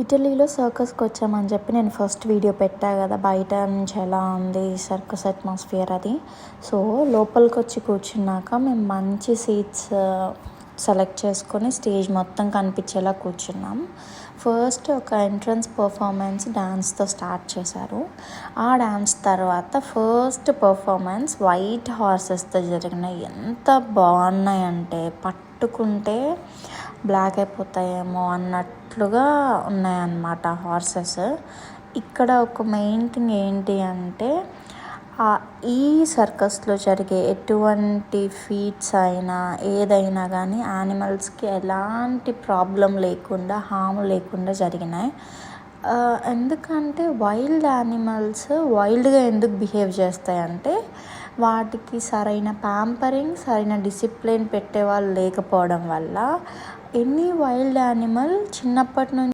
ఇటలీలో సర్కస్కి వచ్చామని చెప్పి నేను ఫస్ట్ వీడియో పెట్టా కదా, బయట నుంచి ఎలా ఉంది సర్కస్ అట్మాస్ఫియర్ అది. సో లోపలికి వచ్చి కూర్చున్నాక మేము మంచి సీట్స్ సెలెక్ట్ చేసుకొని స్టేజ్ మొత్తం కనిపించేలా కూర్చున్నాం. ఫస్ట్ ఒక ఎంట్రన్స్ పర్ఫార్మెన్స్ డ్యాన్స్తో స్టార్ట్ చేశారు. ఆ డ్యాన్స్ తర్వాత ఫస్ట్ పర్ఫార్మెన్స్ వైట్ హార్సెస్తో జరిగినాయి. ఎంత బాగున్నాయంటే పట్టుకుంటే బ్లాక్ అయిపోతాయేమో అన్నట్లుగా ఉన్నాయన్నమాట హార్సెస్. ఇక్కడ ఒక మెయిన్ థింగ్ ఏంటి అంటే ఈ సర్కస్లో జరిగే ఎటువంటి ఫీట్స్ అయినా ఏదైనా కానీ యానిమల్స్కి ఎలాంటి ప్రాబ్లం లేకుండా హామ్ లేకుండా జరిగినాయి. ఎందుకంటే వైల్డ్ యానిమల్స్ వైల్డ్గా ఎందుకు బిహేవ్ చేస్తాయంటే వాటికి సరైన ప్యాంపరింగ్ సరైన డిసిప్లిన్ పెట్టేవాళ్ళు లేకపోవడం వల్ల ఎనీ వైల్డ్ యానిమల్ చిన్నప్పటి నుంచి